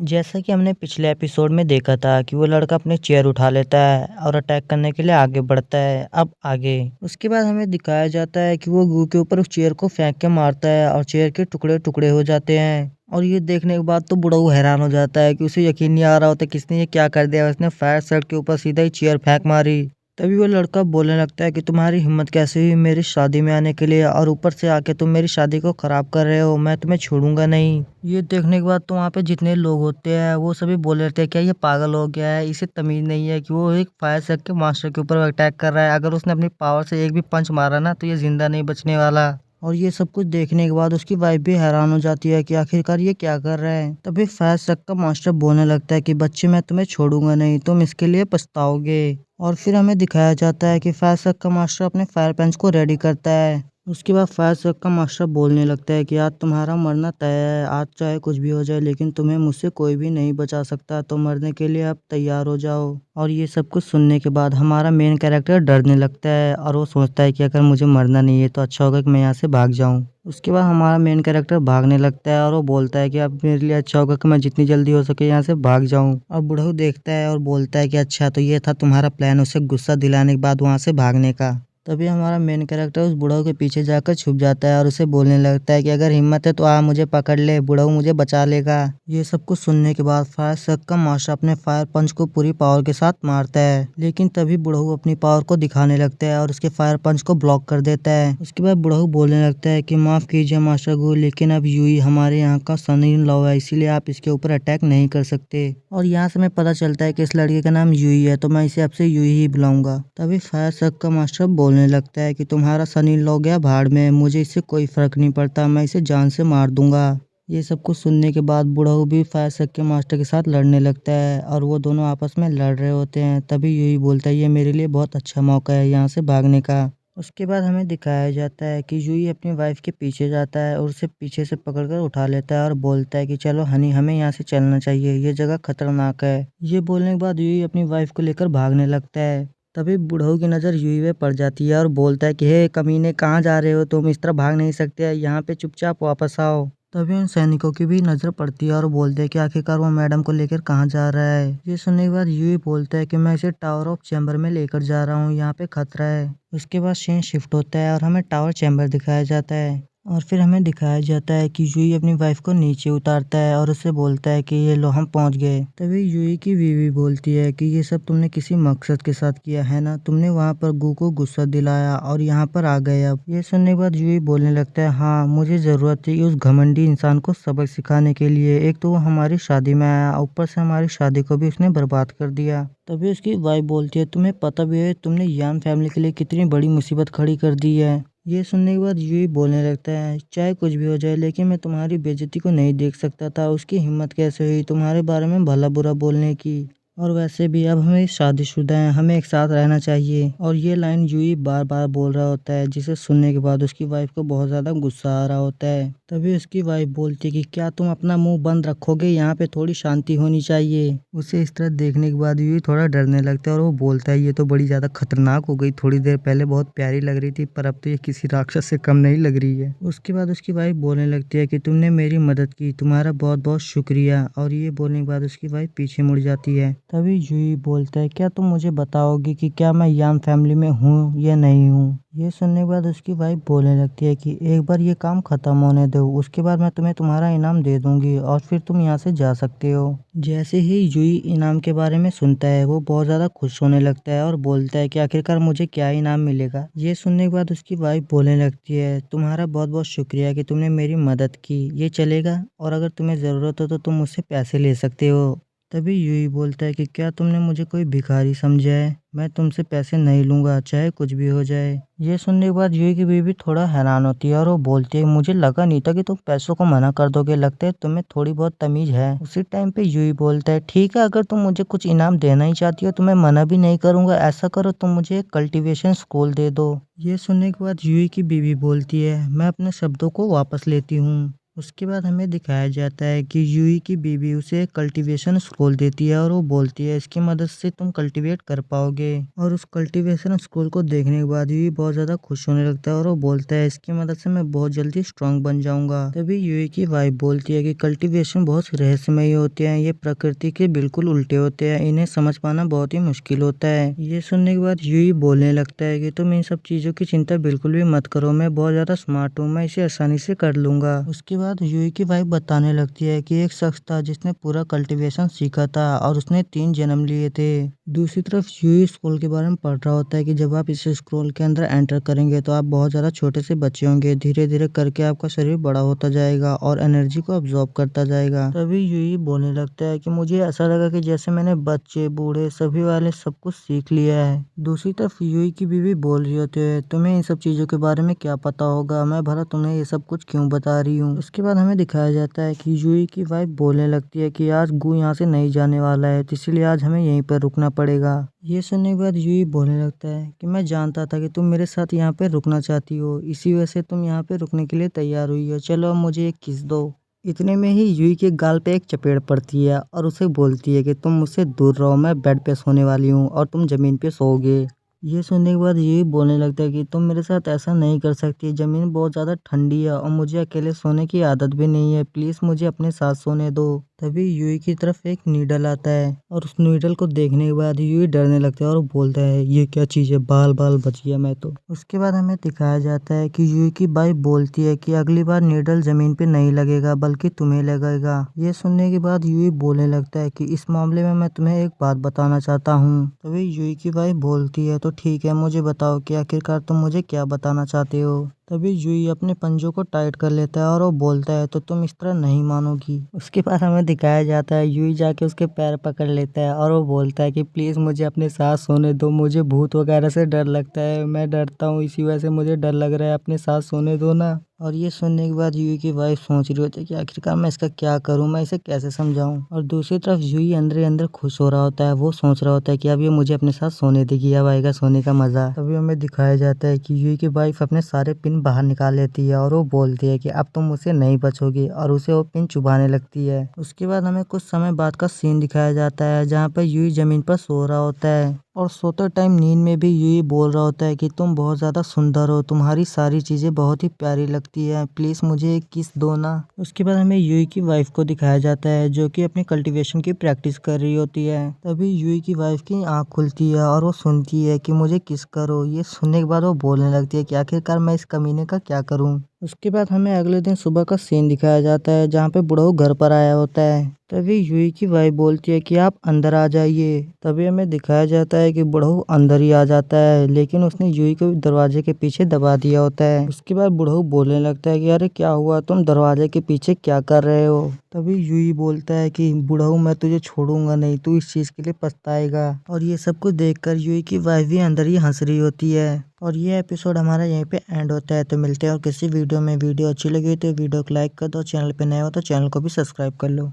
जैसा कि हमने पिछले एपिसोड में देखा था कि वो लड़का अपने चेयर उठा लेता है और अटैक करने के लिए आगे बढ़ता है। अब आगे उसके बाद हमें दिखाया जाता है कि वो गू के ऊपर उस चेयर को फेंक के मारता है और चेयर के टुकड़े टुकड़े हो जाते हैं। और ये देखने के बाद तो बुढ़ऊ हैरान हो जाता है कि उसे यकीन नहीं आ रहा होता किसने ये क्या कर दिया। उसने फायर सेट के ऊपर सीधा ही चेयर फेंक मारी। तभी वो लड़का बोलने लगता है कि तुम्हारी हिम्मत कैसे हुई मेरी शादी में आने के लिए, और ऊपर से आके तुम मेरी शादी को खराब कर रहे हो, मैं तुम्हें छोड़ूंगा नहीं। ये देखने के बाद तो वहाँ पे जितने लोग होते हैं वो सभी बोल रहे थे क्या ये पागल हो गया है, इसे तमीज नहीं है कि वो एक फायर सेक्टर के मास्टर के ऊपर अटैक कर रहा है। अगर उसने अपनी पावर से एक भी पंच मारा ना तो ये जिंदा नहीं बचने वाला। और ये सब कुछ देखने के बाद उसकी वाइफ भी हैरान हो जाती है कि आखिरकार ये क्या कर रहा है। तभी फायर सेक्टर का मास्टर बोलने लगता है कि बच्चे मैं तुम्हें छोड़ूंगा नहीं, तुम इसके लिए पछताओगे। और फिर हमें दिखाया जाता है कि फायर सेक्टर का मास्टर अपने फायर पंच को रेडी करता है। उसके बाद फायर सेक्टर का मास्टर बोलने लगता है कि आज तुम्हारा मरना तय है, आज चाहे कुछ भी हो जाए लेकिन तुम्हें मुझसे कोई भी नहीं बचा सकता, तो मरने के लिए अब तैयार हो जाओ। और ये सब कुछ सुनने के बाद हमारा मेन कैरेक्टर डरने लगता है और वो सोचता है कि अगर मुझे मरना नहीं है तो अच्छा होगा कि मैं यहाँ से भाग जाऊँ। उसके बाद हमारा मेन कैरेक्टर भागने लगता है और वो बोलता है कि अब मेरे लिए अच्छा होगा कि मैं जितनी जल्दी हो सके यहाँ से भाग जाऊँ। और बुढ़ऊ देखता है और बोलता है कि अच्छा तो ये था तुम्हारा प्लान, उसे गुस्सा दिलाने के बाद वहाँ से भागने का। तभी हमारा मेन कैरेक्टर उस बुढ़ऊ के पीछे जाकर छुप जाता है और उसे बोलने लगता है कि अगर हिम्मत है तो आ मुझे पकड़ ले, बुढ़ऊ मुझे बचा लेगा। ये सब कुछ सुनने के बाद फायर सेक्टर का मास्टर अपने फायर पंच को पूरी पावर के साथ मारता है, लेकिन तभी बुढ़ऊ अपनी पावर को दिखाने लगता है और उसके फायर पंच को ब्लॉक कर देता है। उसके बाद बुढ़ऊ बोलने लगता है कि माफ कीजिए मास्टर गु, लेकिन अब यूई हमारे यहाँ का सन इन लॉ है, इसीलिए आप इसके ऊपर अटैक नहीं कर सकते। और यहाँ से हमें पता चलता है कि इस लड़के का नाम यूई है, तो मैं इसे अब से यूई ही बुलाऊंगा। तभी फायर सेक्टर का मास्टर बोलने लगता है कि तुम्हारा सन इन लॉ गया भाड़ में, मुझे इससे कोई फर्क नहीं पड़ता, मैं इसे जान से मार दूंगा। ये सब कुछ सुनने के बाद बुढ़ऊ भी फायर सेक्टर के मास्टर के साथ लड़ने लगता है और वो दोनों आपस में लड़ रहे होते हैं। तभी यूई बोलता है ये मेरे लिए बहुत अच्छा मौका है यहाँ से भागने का। उसके बाद हमें दिखाया जाता है कि यूई अपनी वाइफ के पीछे जाता है और उसे पीछे से पकड़कर उठा लेता है और बोलता है कि चलो हनी हमें यहाँ से चलना चाहिए, ये जगह खतरनाक है। ये बोलने के बाद यूई अपनी वाइफ को लेकर भागने लगता है। तभी बुढ़ऊ की नज़र यूई पे पड़ जाती है और बोलता है कि हे कमीने कहाँ जा रहे हो तुम, इस तरह भाग नहीं सकते, यहाँ पे चुपचाप वापस आओ। तभी उन सैनिकों की भी नजर पड़ती है और बोलते हैं कि आखिरकार वो मैडम को लेकर कहाँ जा रहा है। ये सुनने के बाद यूई बोलता है कि मैं इसे टावर ऑफ चैम्बर में लेकर जा रहा हूँ, यहाँ पे खतरा है। उसके बाद सीन शिफ्ट होता है और हमें टावर चैम्बर दिखाया जाता है। और फिर हमें दिखाया जाता है कि यूई अपनी वाइफ को नीचे उतारता है और उससे बोलता है कि ये लो हम पहुंच गए। तभी यूई की बीवी बोलती है कि ये सब तुमने किसी मकसद के साथ किया है ना, तुमने वहाँ पर गू को गुस्सा दिलाया और यहाँ पर आ गए। अब ये सुनने के बाद यूई बोलने लगता है हाँ मुझे जरूरत थी उस घमंडी इंसान को सबक सिखाने के लिए, एक तो वो हमारी शादी में आया, ऊपर से हमारी शादी को भी उसने बर्बाद कर दिया। तभी उसकी वाइफ बोलती है तुम्हें पता भी है तुमने यान फैमिली के लिए कितनी बड़ी मुसीबत खड़ी कर दी है। ये सुनने के बाद यूई बोलने लगता है चाहे कुछ भी हो जाए लेकिन मैं तुम्हारी बेइज्जती को नहीं देख सकता था, उसकी हिम्मत कैसे हुई तुम्हारे बारे में भला बुरा बोलने की। और वैसे भी अब हमें शादीशुदा हैं, हमें एक साथ रहना चाहिए। और ये लाइन यूई बार बार बोल रहा होता है जिसे सुनने के बाद उसकी वाइफ को बहुत ज्यादा गुस्सा आ रहा होता है। तभी उसकी वाइफ बोलती है कि क्या तुम अपना मुंह बंद रखोगे, यहाँ पे थोड़ी शांति होनी चाहिए। उसे इस तरह देखने के बाद यूई थोड़ा डरने लगता है और वो बोलता है ये तो बड़ी ज्यादा खतरनाक हो गई, थोड़ी देर पहले बहुत प्यारी लग रही थी पर अब तो ये किसी राक्षस से कम नहीं लग रही है। उसके बाद उसकी वाइफ बोलने लगती है कि तुमने मेरी मदद की, तुम्हारा बहुत बहुत शुक्रिया। और ये बोलने के बाद उसकी वाइफ पीछे मुड़ जाती है। तभी यूई बोलता है क्या तुम मुझे बताओगे कि क्या मैं यान फैमिली में हूँ या नहीं हूँ। ये सुनने के बाद उसकी वाइफ बोलने लगती है कि एक बार ये काम खत्म होने दो, उसके बाद मैं तुम्हें तुम्हारा इनाम दे दूंगी और फिर तुम यहाँ से जा सकते हो। जैसे ही यूई इनाम के बारे में सुनता है वो बहुत ज्यादा खुश होने लगता है और बोलता है कि आखिरकार मुझे क्या इनाम मिलेगा। ये सुनने के बाद उसकी वाइफ बोलने लगती है तुम्हारा बहुत बहुत शुक्रिया कि तुमने मेरी मदद की, ये चलेगा और अगर तुम्हें जरूरत हो तो तुम मुझसे पैसे ले सकते हो। तभी यूई बोलता है कि क्या तुमने मुझे कोई भिखारी समझा है, मैं तुमसे पैसे नहीं लूंगा चाहे कुछ भी हो जाए। ये सुनने के बाद यूई की बीवी थोड़ा हैरान होती है और वो बोलती है मुझे लगा नहीं था कि तुम पैसों को मना कर दोगे, लगता है तुम्हें थोड़ी बहुत तमीज है। उसी टाइम पे यूई बोलता है ठीक है अगर तुम मुझे कुछ इनाम देना ही चाहती हो तो मैं मना भी नहीं करूंगा, ऐसा करो तुम मुझे एक कल्टीवेशन स्कूल दे दो। ये सुनने के बाद यूई की बीवी बोलती है मैं अपने शब्दों को वापस लेती हूँ। उसके बाद हमें दिखाया जाता है कि यूई की बीवी उसे एक कल्टीवेशन स्क्रोल देती है और वो बोलती है इसकी मदद से तुम कल्टीवेट कर पाओगे। और उस कल्टीवेशन स्क्रोल को देखने के बाद यूई बहुत ज्यादा खुश होने लगता है और वो बोलता है इसकी मदद से मैं बहुत जल्दी स्ट्रांग बन जाऊंगा। तभी यूई की वाइफ बोलती है कि कल्टीवेशन बहुत रहस्यमयी होते हैं, ये प्रकृति के बिल्कुल उल्टे होते हैं, इन्हें समझ पाना बहुत ही मुश्किल होता है। ये सुनने के बाद यूई बोलने लगता है कि तुम इन सब चीजों की चिंता बिल्कुल भी मत करो, मैं बहुत ज्यादा स्मार्ट हूँ, मैं इसे आसानी से कर लूंगा। उसके बाद यूई की वाइफ बताने लगती है कि एक शख्स था जिसने पूरा कल्टीवेशन सीखा था और उसने 3 जन्म लिए थे। दूसरी तरफ यूई स्कूल के बारे में पढ़ रहा होता है कि जब आप इस स्क्रोल के अंदर एंटर करेंगे तो आप बहुत ज्यादा छोटे से बच्चे होंगे, धीरे धीरे करके आपका शरीर बड़ा होता जाएगा और एनर्जी को अब्सॉर्ब करता जाएगा। तभी यूई बोलने लगता है कि मुझे ऐसा लगा कि जैसे मैंने बच्चे बूढ़े सभी वाले सब कुछ सीख लिया है। दूसरी तरफ यूई की बीवी बोल रही होती है तुम्हें इन सब चीजों के बारे में क्या पता होगा, मैं भला तुम्हें ये सब कुछ क्यों बता रही हूँ। उसके बाद हमें दिखाया जाता है कि यूई की वाइफ बोलने लगती है कि आज गू यहाँ से नहीं जाने वाला है, तो इसलिए आज हमें यहीं पर रुकना पड़ेगा। ये सुनने के बाद यूई बोलने लगता है कि मैं जानता था कि तुम मेरे साथ यहाँ पे रुकना चाहती हो, इसी वजह से तुम यहाँ पे रुकने के लिए तैयार हुई हो, चलो अब मुझे एक किस दो। इतने में ही यूई के गाल पे एक चपेट पड़ती है और उसे बोलती है कि तुम मुझसे दूर रहो, मैं बेड पे सोने वाली हूँ और तुम जमीन पे सोओगे। ये सुनने के बाद यूई बोलने लगता है कि तुम मेरे साथ ऐसा नहीं कर सकती, जमीन बहुत ज़्यादा ठंडी है और मुझे अकेले सोने की आदत भी नहीं है, प्लीज़ मुझे अपने साथ सोने दो। तभी यूई की तरफ एक नीडल आता है और उस नीडल को देखने के बाद यूई डरने लगता है और बोलता है ये क्या चीज़ है, बाल बाल बच गया मैं तो। उसके बाद हमें दिखाया जाता है कि यूई की वाइफ बोलती है कि अगली बार नीडल जमीन पे नहीं लगेगा बल्कि तुम्हें लगेगा। ये सुनने के बाद यूई बोलने लगता है कि इस मामले में मैं तुम्हें एक बात बताना चाहता हूँ। तभी यूई की वाइफ बोलती है तो ठीक है, मुझे बताओ कि आखिरकार तुम मुझे क्या बताना चाहते हो। तभी यूई अपने पंजों को टाइट कर लेता है और वो बोलता है तो तुम इस तरह नहीं मानोगी। उसके बाद हमें दिखाया जाता है यूई जाके उसके पैर पकड़ लेता है और वो बोलता है कि प्लीज़ मुझे अपने साथ सोने दो, मुझे भूत वगैरह से डर लगता है, मैं डरता हूँ, इसी वजह से मुझे डर लग रहा है, अपने साथ सोने दो ना। और ये सुनने के बाद यूई की वाइफ सोच रही होती है कि आखिरकार मैं इसका क्या करूं, मैं इसे कैसे समझाऊं। और दूसरी तरफ यूई अंदर ही अंदर खुश हो रहा होता है, वो सोच रहा होता है कि अब ये मुझे अपने साथ सोने देगी, अब आएगा सोने का मजा। तभी हमें दिखाया जाता है कि यूई की वाइफ अपने सारे पिन बाहर निकाल लेती है और वो बोलती है कि अब तुम मुझसे नहीं बचोगी और उसे वो पिन चुभाने लगती है। उसके बाद हमें कुछ समय बाद का सीन दिखाया जाता है जहाँ पर यूई जमीन पर सो रहा होता है और सोते टाइम नींद में भी यूई बोल रहा होता है कि तुम बहुत ज़्यादा सुंदर हो, तुम्हारी सारी चीज़ें बहुत ही प्यारी लगती है, प्लीज़ मुझे एक किस दो ना। उसके बाद हमें यूई की वाइफ को दिखाया जाता है जो कि अपनी कल्टीवेशन की प्रैक्टिस कर रही होती है। तभी यूई की वाइफ की आँख खुलती है और वो सुनती है कि मुझे किस करो। ये सुनने के बाद वो बोलने लगती है कि आखिरकार मैं इस कमीने का क्या करूँ। उसके बाद हमें अगले दिन सुबह का सीन दिखाया जाता है जहाँ पे बुढ़ऊ घर पर आया होता है। तभी यूई की वाइफ बोलती है कि आप अंदर आ जाइए। तभी हमें दिखाया जाता है कि बुढ़ऊ अंदर ही आ जाता है, लेकिन उसने यूई को दरवाजे के पीछे दबा दिया होता है। उसके बाद बुढ़ऊ बोलने लगता है कि अरे क्या हुआ, तुम दरवाजे के पीछे क्या कर रहे हो। तभी यूई बोलता है कि बुढ़ऊ मैं तुझे छोड़ूंगा नहीं, तू इस चीज के लिए पछताएगा। और ये सब कुछ देखकर यूई की वाइफ भी अंदर ही हंस रही होती है। और ये एपिसोड हमारा यहीं पे एंड होता है। तो मिलते हैं और किसी वीडियो में। वीडियो अच्छी लगी तो वीडियो को लाइक कर दो, चैनल पे नए हो तो चैनल को भी सब्सक्राइब कर लो।